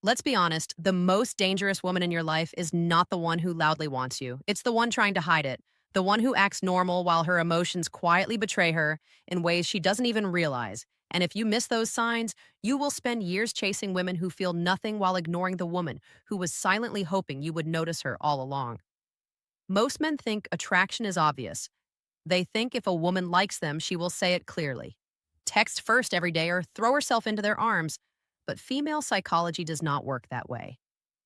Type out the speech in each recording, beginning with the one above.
Let's be honest, the most dangerous woman in your life is not the one who loudly wants you. It's the one trying to hide it, the one who acts normal while her emotions quietly betray her in ways she doesn't even realize. And if you miss those signs, you will spend years chasing women who feel nothing while ignoring the woman who was silently hoping you would notice her all along. Most men think attraction is obvious. They think if a woman likes them, she will say it clearly. Text first every day or throw herself into their arms. But female psychology does not work that way.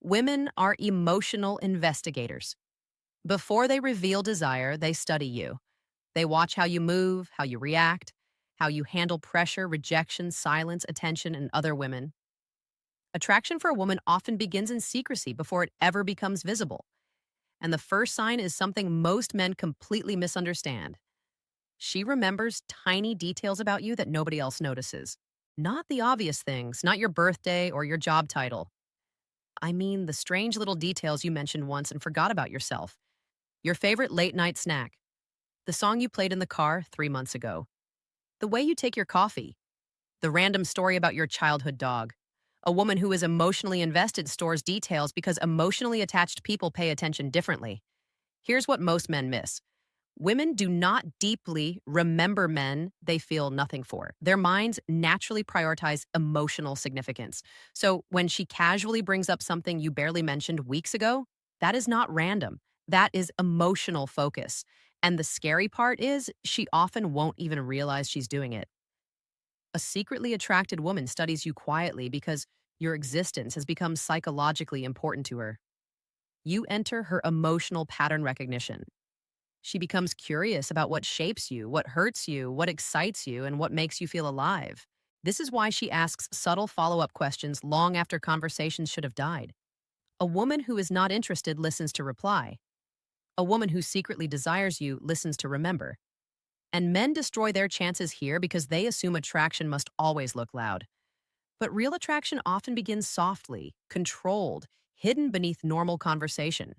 Women are emotional investigators. Before they reveal desire, they study you. They watch how you move, how you react, how you handle pressure, rejection, silence, attention, and other women. Attraction for a woman often begins in secrecy before it ever becomes visible. And the first sign is something most men completely misunderstand. She remembers tiny details about you that nobody else notices. Not the obvious things, not your birthday or your job title. I mean the strange little details you mentioned once and forgot about yourself. Your favorite late night snack, the song you played in the car 3 months ago, the way you take your coffee, the random story about your childhood dog. A woman who is emotionally invested stores details because emotionally attached people pay attention differently. Here's what most men miss. Women do not deeply remember men they feel nothing for. Their minds naturally prioritize emotional significance. So when she casually brings up something you barely mentioned weeks ago, that is not random. That is emotional focus. And the scary part is she often won't even realize she's doing it. A secretly attracted woman studies you quietly because your existence has become psychologically important to her. You enter her emotional pattern recognition. She becomes curious about what shapes you, what hurts you, what excites you, and what makes you feel alive. This is why she asks subtle follow up questions long after conversations should have died. A woman who is not interested listens to reply. A woman who secretly desires you listens to remember. And men destroy their chances here because they assume attraction must always look loud. But real attraction often begins softly, controlled, hidden beneath normal conversation.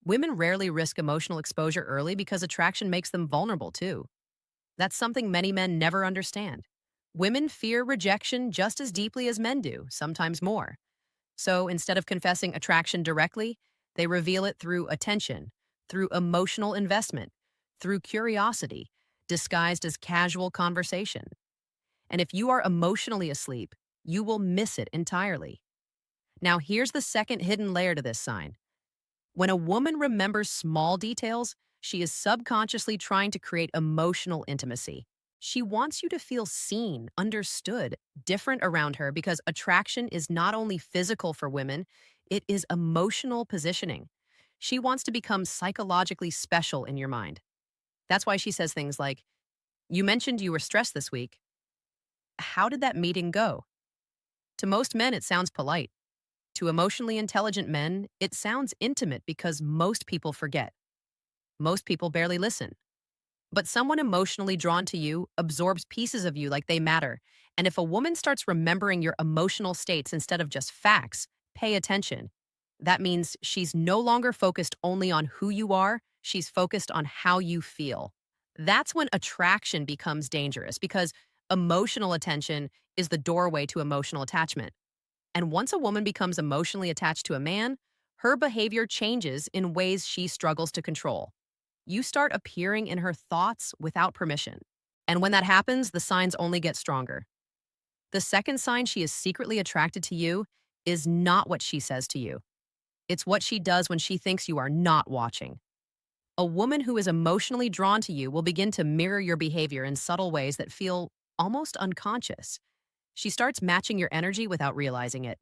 Women rarely risk emotional exposure early because attraction makes them vulnerable too. That's something many men never understand. Women fear rejection just as deeply as men do, sometimes more. So instead of confessing attraction directly, they reveal it through attention, through emotional investment, through curiosity, disguised as casual conversation. And if you are emotionally asleep, you will miss it entirely. Now, here's the second hidden layer to this sign. When a woman remembers small details, she is subconsciously trying to create emotional intimacy. She wants you to feel seen, understood, different around her because attraction is not only physical for women, it is emotional positioning. She wants to become psychologically special in your mind. That's why she says things like, "You mentioned you were stressed this week. How did that meeting go?" To most men, it sounds polite. To emotionally intelligent men, it sounds intimate because most people forget. Most people barely listen. But someone emotionally drawn to you absorbs pieces of you like they matter. And if a woman starts remembering your emotional states instead of just facts, pay attention. That means she's no longer focused only on who you are, she's focused on how you feel. That's when attraction becomes dangerous because emotional attention is the doorway to emotional attachment. And once a woman becomes emotionally attached to a man, her behavior changes in ways she struggles to control. You start appearing in her thoughts without permission. And when that happens, the signs only get stronger. The second sign she is secretly attracted to you is not what she says to you. It's what she does when she thinks you are not watching. A woman who is emotionally drawn to you will begin to mirror your behavior in subtle ways that feel almost unconscious. She starts matching your energy without realizing it.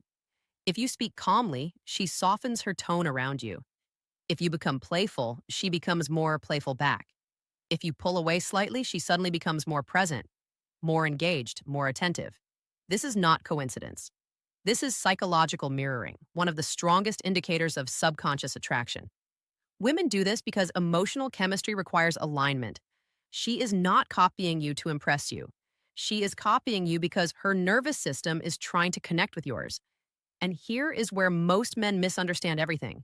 If you speak calmly, she softens her tone around you. If you become playful, she becomes more playful back. If you pull away slightly, she suddenly becomes more present, more engaged, more attentive. This is not coincidence. This is psychological mirroring, one of the strongest indicators of subconscious attraction. Women do this because emotional chemistry requires alignment. She is not copying you to impress you. She is copying you because her nervous system is trying to connect with yours. And here is where most men misunderstand everything.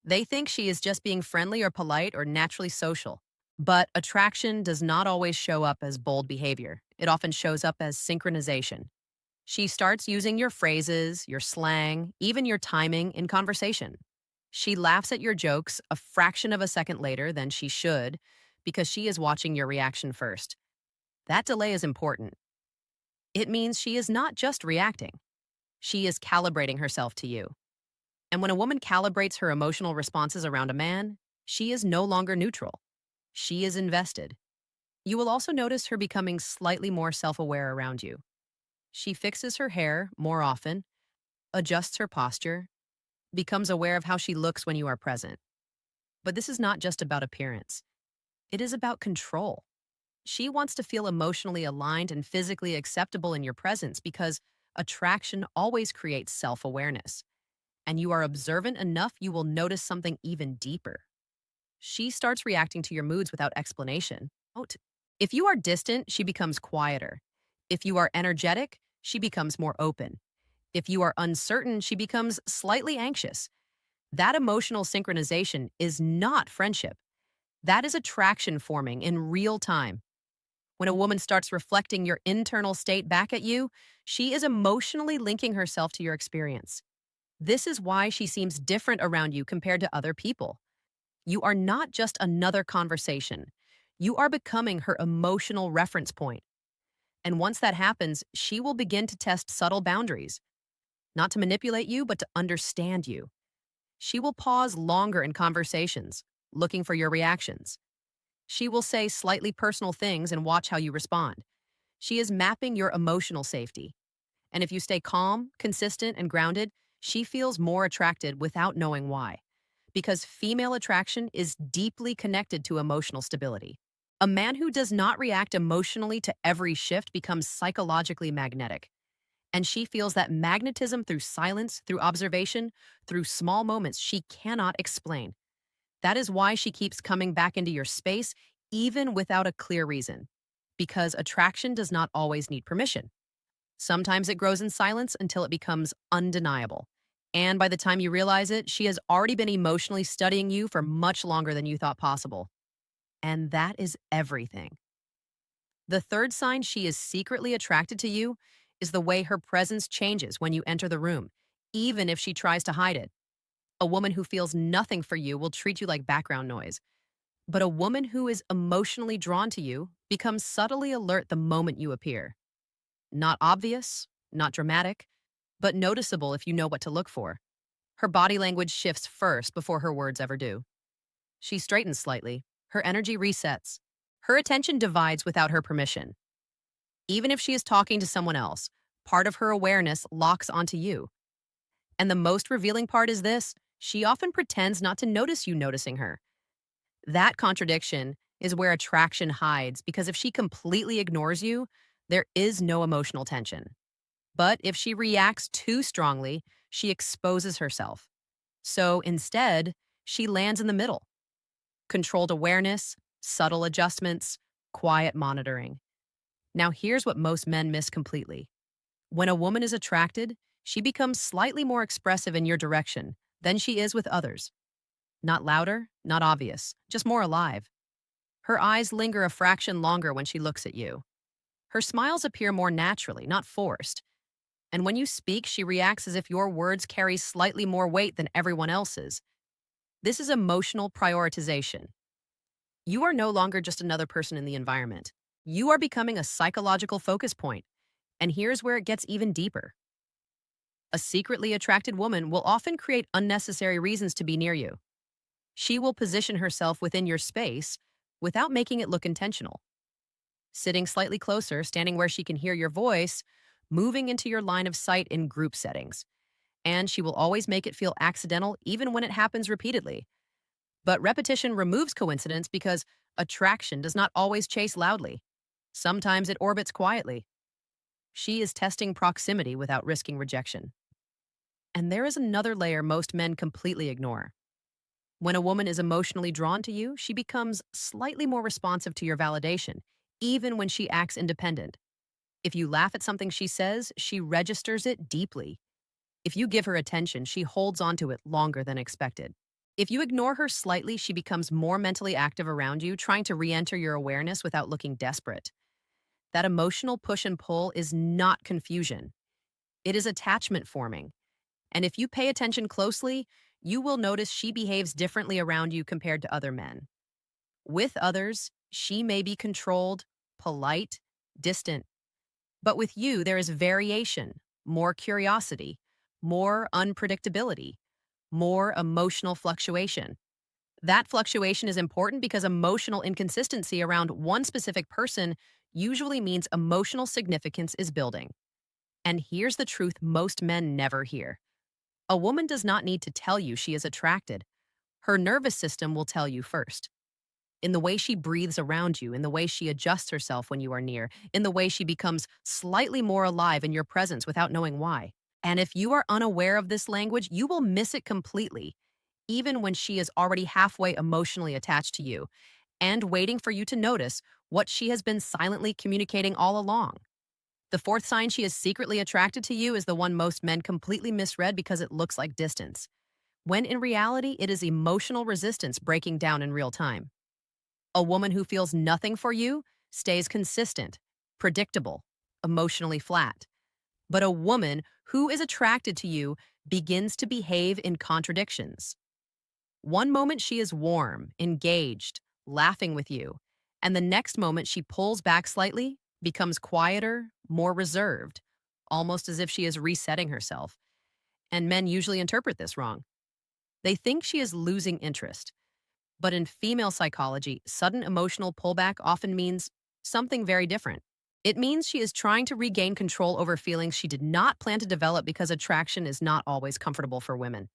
They think she is just being friendly or polite or naturally social. But attraction does not always show up as bold behavior. It often shows up as synchronization. She starts using your phrases, your slang, even your timing in conversation. She laughs at your jokes a fraction of a second later than she should because she is watching your reaction first. That delay is important. It means she is not just reacting, she is calibrating herself to you. And when a woman calibrates her emotional responses around a man, she is no longer neutral. She is invested. You will also notice her becoming slightly more self aware around you. She fixes her hair more often, adjusts her posture, becomes aware of how she looks when you are present. But this is not just about appearance, it is about control. She wants to feel emotionally aligned and physically acceptable in your presence because attraction always creates self awareness. And you are observant enough, you will notice something even deeper. She starts reacting to your moods without explanation. If you are distant, she becomes quieter. If you are energetic, she becomes more open. If you are uncertain, she becomes slightly anxious. That emotional synchronization is not friendship. That is attraction forming in real time. When a woman starts reflecting your internal state back at you, she is emotionally linking herself to your experience. This is why she seems different around you compared to other people. You are not just another conversation. You are becoming her emotional reference point. And once that happens, she will begin to test subtle boundaries, not to manipulate you, but to understand you. She will pause longer in conversations, looking for your reactions. She will say slightly personal things and watch how you respond. She is mapping your emotional safety. And if you stay calm, consistent, and grounded, she feels more attracted without knowing why. Because female attraction is deeply connected to emotional stability. A man who does not react emotionally to every shift becomes psychologically magnetic. And she feels that magnetism through silence, through observation, through small moments she cannot explain. That is why she keeps coming back into your space, even without a clear reason. Because attraction does not always need permission. Sometimes it grows in silence until it becomes undeniable. And by the time you realize it, she has already been emotionally studying you for much longer than you thought possible. And that is everything. The third sign she is secretly attracted to you is the way her presence changes when you enter the room, even if she tries to hide it. A woman who feels nothing for you will treat you like background noise. But a woman who is emotionally drawn to you becomes subtly alert the moment you appear. Not obvious, not dramatic, but noticeable if you know what to look for. Her body language shifts first before her words ever do. She straightens slightly. Her energy resets. Her attention divides without her permission. Even if she is talking to someone else, part of her awareness locks onto you. And the most revealing part is this: she often pretends not to notice you noticing her. That contradiction is where attraction hides because if she completely ignores you, there is no emotional tension. But if she reacts too strongly, she exposes herself. So instead, she lands in the middle. Controlled awareness, subtle adjustments, quiet monitoring. Now, here's what most men miss completely. When a woman is attracted, she becomes slightly more expressive in your direction than she is with others. Not louder, not obvious, just more alive. Her eyes linger a fraction longer when she looks at you. Her smiles appear more naturally, not forced. And when you speak, she reacts as if your words carry slightly more weight than everyone else's. This is emotional prioritization. You are no longer just another person in the environment. You are becoming a psychological focus point. And here's where it gets even deeper. A secretly attracted woman will often create unnecessary reasons to be near you. She will position herself within your space without making it look intentional. Sitting slightly closer, standing where she can hear your voice, moving into your line of sight in group settings. And she will always make it feel accidental even when it happens repeatedly. But repetition removes coincidence because attraction does not always chase loudly. Sometimes it orbits quietly. She is testing proximity without risking rejection. And there is another layer most men completely ignore. When a woman is emotionally drawn to you, she becomes slightly more responsive to your validation, even when she acts independent. If you laugh at something she says, she registers it deeply. If you give her attention, she holds onto it longer than expected. If you ignore her slightly, she becomes more mentally active around you, trying to re-enter your awareness without looking desperate. That emotional push and pull is not confusion. It is attachment forming. And if you pay attention closely, you will notice she behaves differently around you compared to other men. With others, she may be controlled, polite, distant. But with you, there is variation, more curiosity, more unpredictability, more emotional fluctuation. That fluctuation is important because emotional inconsistency around one specific person usually means emotional significance is building. And here's the truth most men never hear: a woman does not need to tell you she is attracted. Her nervous system will tell you first. In the way she breathes around you, in the way she adjusts herself when you are near, in the way she becomes slightly more alive in your presence without knowing why. And if you are unaware of this language, you will miss it completely, even when she is already halfway emotionally attached to you and waiting for you to notice what she has been silently communicating all along. The fourth sign she is secretly attracted to you is the one most men completely misread because it looks like distance, when in reality, it is emotional resistance breaking down in real time. A woman who feels nothing for you stays consistent, predictable, emotionally flat. But a woman who is attracted to you begins to behave in contradictions. One moment she is warm, engaged, laughing with you, and the next moment she pulls back slightly, becomes quieter, more reserved, almost as if she is resetting herself. And men usually interpret this wrong. They think she is losing interest. But in female psychology, sudden emotional pullback often means something very different. It means she is trying to regain control over feelings she did not plan to develop because attraction is not always comfortable for women.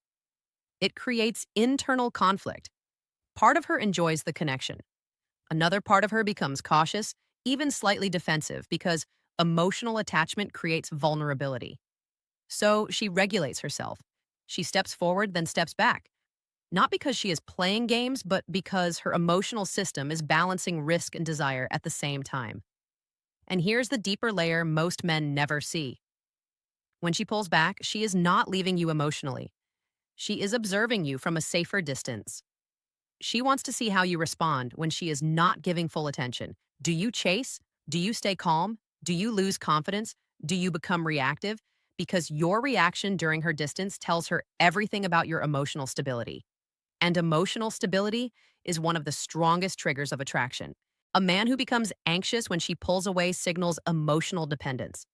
It creates internal conflict. Part of her enjoys the connection. Another part of her becomes cautious, even slightly defensive, because emotional attachment creates vulnerability. So she regulates herself. She steps forward, then steps back. Not because she is playing games, but because her emotional system is balancing risk and desire at the same time. And here's the deeper layer most men never see. When she pulls back, she is not leaving you emotionally. She is observing you from a safer distance. She wants to see how you respond when she is not giving full attention. Do you chase? Do you stay calm? Do you lose confidence? Do you become reactive? Because your reaction during her distance tells her everything about your emotional stability. And emotional stability is one of the strongest triggers of attraction. A man who becomes anxious when she pulls away signals emotional dependence.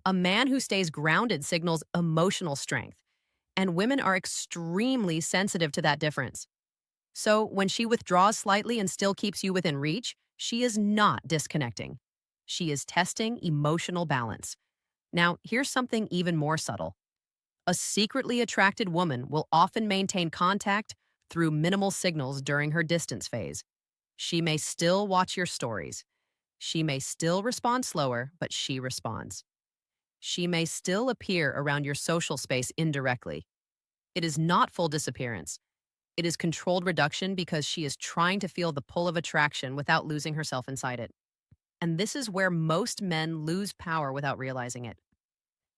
A man who stays grounded signals emotional strength. And women are extremely sensitive to that difference. So when she withdraws slightly and still keeps you within reach, she is not disconnecting. She is testing emotional balance. Now, here's something even more subtle. A secretly attracted woman will often maintain contact through minimal signals during her distance phase. She may still watch your stories. She may still respond slower, but she responds. She may still appear around your social space indirectly. It is not full disappearance. It is controlled reduction because she is trying to feel the pull of attraction without losing herself inside it. And this is where most men lose power without realizing it.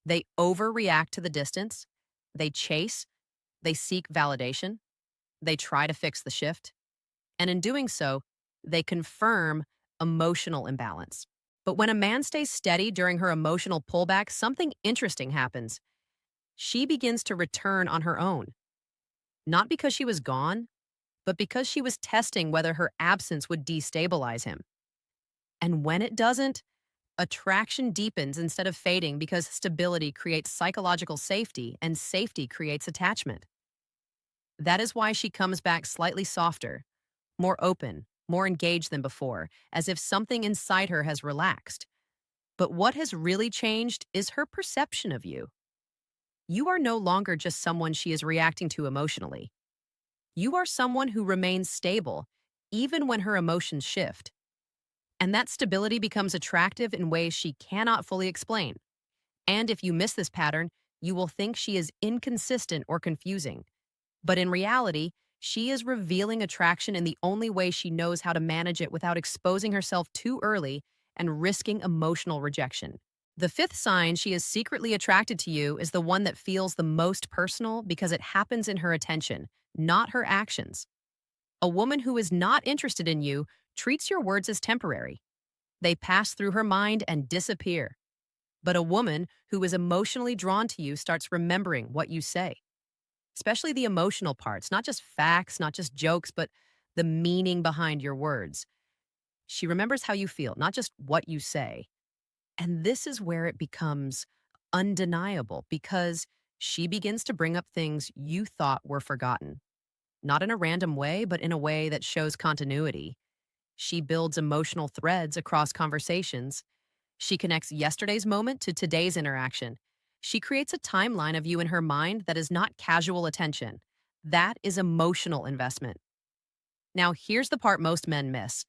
They overreact to the distance. They chase. They seek validation. They try to fix the shift. And in doing so, they confirm emotional imbalance. But when a man stays steady during her emotional pullback, something interesting happens. She begins to return on her own. Not because she was gone, but because she was testing whether her absence would destabilize him. And when it doesn't, attraction deepens instead of fading because stability creates psychological safety and safety creates attachment. That is why she comes back slightly softer, more open, more engaged than before, as if something inside her has relaxed. But what has really changed is her perception of you. You are no longer just someone she is reacting to emotionally. You are someone who remains stable, even when her emotions shift. And that stability becomes attractive in ways she cannot fully explain. And if you miss this pattern, you will think she is inconsistent or confusing. But in reality, she is revealing attraction in the only way she knows how to manage it without exposing herself too early and risking emotional rejection. The fifth sign she is secretly attracted to you is the one that feels the most personal because it happens in her attention, not her actions. A woman who is not interested in you treats your words as temporary. They pass through her mind and disappear. But a woman who is emotionally drawn to you starts remembering what you say, especially the emotional parts, not just facts, not just jokes, but the meaning behind your words. She remembers how you feel, not just what you say. And this is where it becomes undeniable because she begins to bring up things you thought were forgotten, not in a random way, but in a way that shows continuity. She builds emotional threads across conversations. She connects yesterday's moment to today's interaction. She creates a timeline of you in her mind that is not casual attention. That is emotional investment. Now, here's the part most men miss.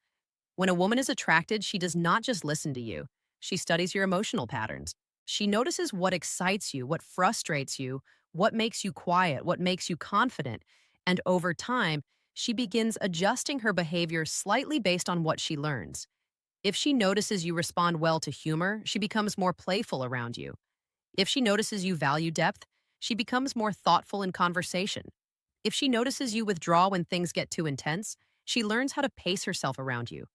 When a woman is attracted, she does not just listen to you. She studies your emotional patterns. She notices what excites you, what frustrates you, what makes you quiet, what makes you confident. And over time, she begins adjusting her behavior slightly based on what she learns. If she notices you respond well to humor, she becomes more playful around you. If she notices you value depth, she becomes more thoughtful in conversation. If she notices you withdraw when things get too intense, she learns how to pace herself around you.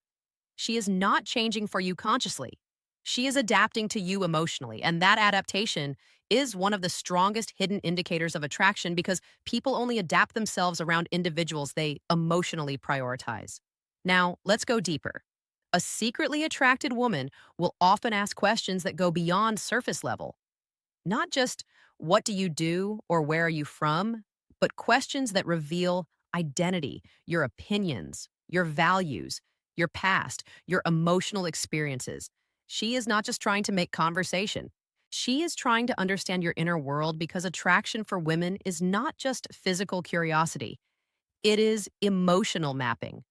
She is not changing for you consciously. She is adapting to you emotionally, and that adaptation is one of the strongest hidden indicators of attraction because people only adapt themselves around individuals they emotionally prioritize. Now, let's go deeper. A secretly attracted woman will often ask questions that go beyond surface level. Not just, what do you do or where are you from, but questions that reveal identity, your opinions, your values, your past, your emotional experiences. She is not just trying to make conversation. She is trying to understand your inner world because attraction for women is not just physical curiosity, it is emotional mapping.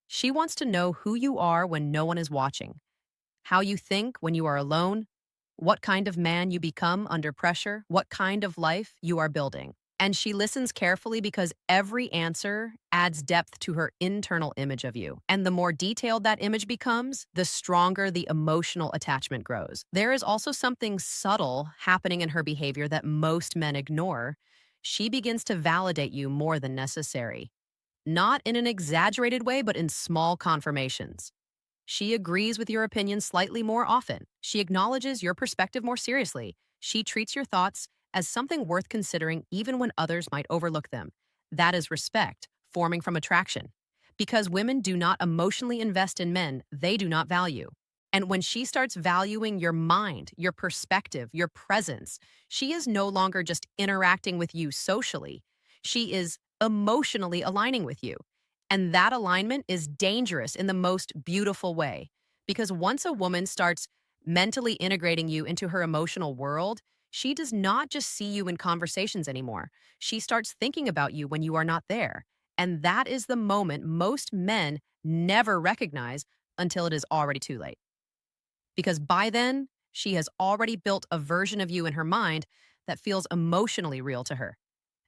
She wants to know who you are when no one is watching, how you think when you are alone, what kind of man you become under pressure, what kind of life you are building. And she listens carefully because every answer adds depth to her internal image of you. And the more detailed that image becomes, the stronger the emotional attachment grows. There is also something subtle happening in her behavior that most men ignore. She begins to validate you more than necessary. Not in an exaggerated way, but in small confirmations. She agrees with your opinion slightly more often. She acknowledges your perspective more seriously. She treats your thoughts as something worth considering even when others might overlook them. That is respect, forming from attraction. Because women do not emotionally invest in men they do not value. And when she starts valuing your mind, your perspective, your presence, she is no longer just interacting with you socially. She is emotionally aligning with you. And that alignment is dangerous in the most beautiful way. Because once a woman starts mentally integrating you into her emotional world, she does not just see you in conversations anymore. She starts thinking about you when you are not there. And that is the moment most men never recognize until it is already too late. Because by then, she has already built a version of you in her mind that feels emotionally real to her.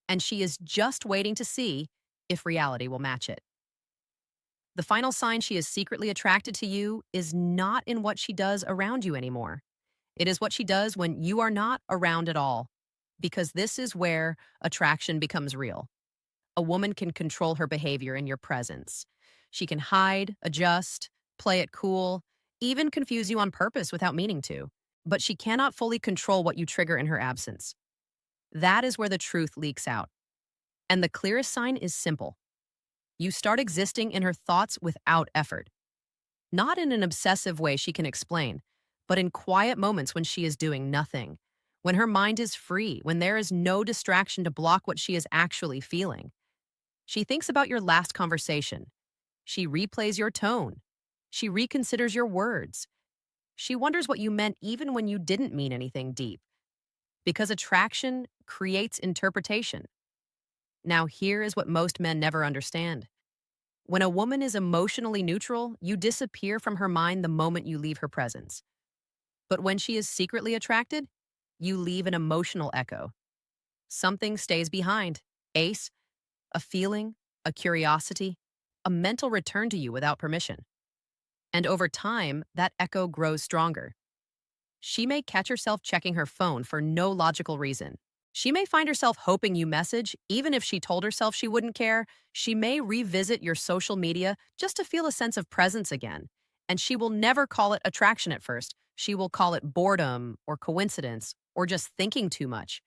And she is just waiting to see if reality will match it. The final sign she is secretly attracted to you is not in what she does around you anymore. It is what she does when you are not around at all. Because this is where attraction becomes real. A woman can control her behavior in your presence. She can hide, adjust, play it cool, even confuse you on purpose without meaning to. But she cannot fully control what you trigger in her absence. That is where the truth leaks out. And the clearest sign is simple. You start existing in her thoughts without effort. Not in an obsessive way she can explain, but in quiet moments when she is doing nothing, when her mind is free, when there is no distraction to block what she is actually feeling. She thinks about your last conversation. She replays your tone. She reconsiders your words. She wonders what you meant even when you didn't mean anything deep. Because attraction creates interpretation. Now, here is what most men never understand. When a woman is emotionally neutral, you disappear from her mind the moment you leave her presence. But when she is secretly attracted, you leave an emotional echo. Something stays behind. Ace, a feeling, a curiosity, a mental return to you without permission. And over time, that echo grows stronger. She may catch herself checking her phone for no logical reason. She may find herself hoping you message, even if she told herself she wouldn't care. She may revisit your social media just to feel a sense of presence again. And she will never call it attraction at first. She will call it boredom or coincidence or just thinking too much.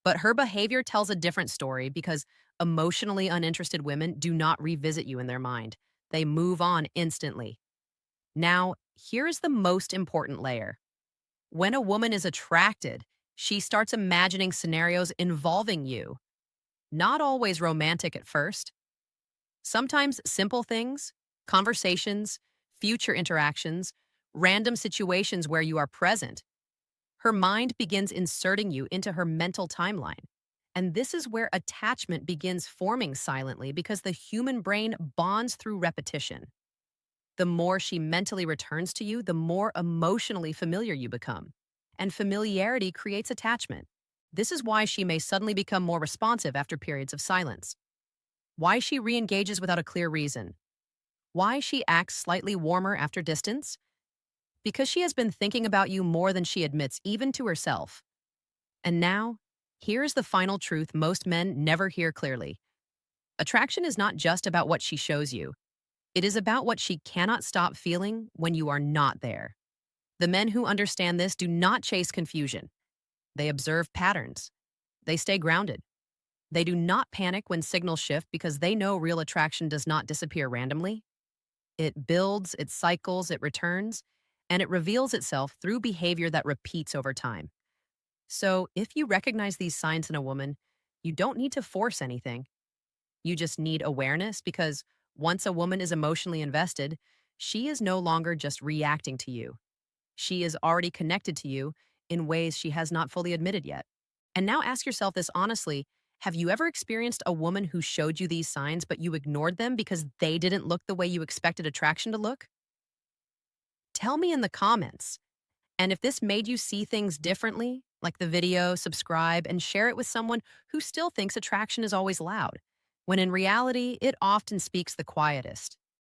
But her behavior tells a different story because emotionally uninterested women do not revisit you in their mind. They move on instantly. Now, here is the most important layer. When a woman is attracted, she starts imagining scenarios involving you. Not always romantic at first. Sometimes simple things, conversations, future interactions, random situations where you are present. Her mind begins inserting you into her mental timeline. And this is where attachment begins forming silently because the human brain bonds through repetition. The more she mentally returns to you, the more emotionally familiar you become. And familiarity creates attachment. This is why she may suddenly become more responsive after periods of silence. Why she re-engages without a clear reason. Why she acts slightly warmer after distance. Because she has been thinking about you more than she admits, even to herself. And now, here's the final truth most men never hear clearly. Attraction is not just about what she shows you. It is about what she cannot stop feeling when you are not there. The men who understand this do not chase confusion. They observe patterns. They stay grounded. They do not panic when signals shift because they know real attraction does not disappear randomly. It builds, it cycles, it returns, and it reveals itself through behavior that repeats over time. So, if you recognize these signs in a woman, you don't need to force anything. You just need awareness because once a woman is emotionally invested, she is no longer just reacting to you. She is already connected to you in ways she has not fully admitted yet. And now ask yourself this honestly. Have you ever experienced a woman who showed you these signs, but you ignored them because they didn't look the way you expected attraction to look? Tell me in the comments. And if this made you see things differently, like the video, subscribe, and share it with someone who still thinks attraction is always loud, when in reality, it often speaks the quietest.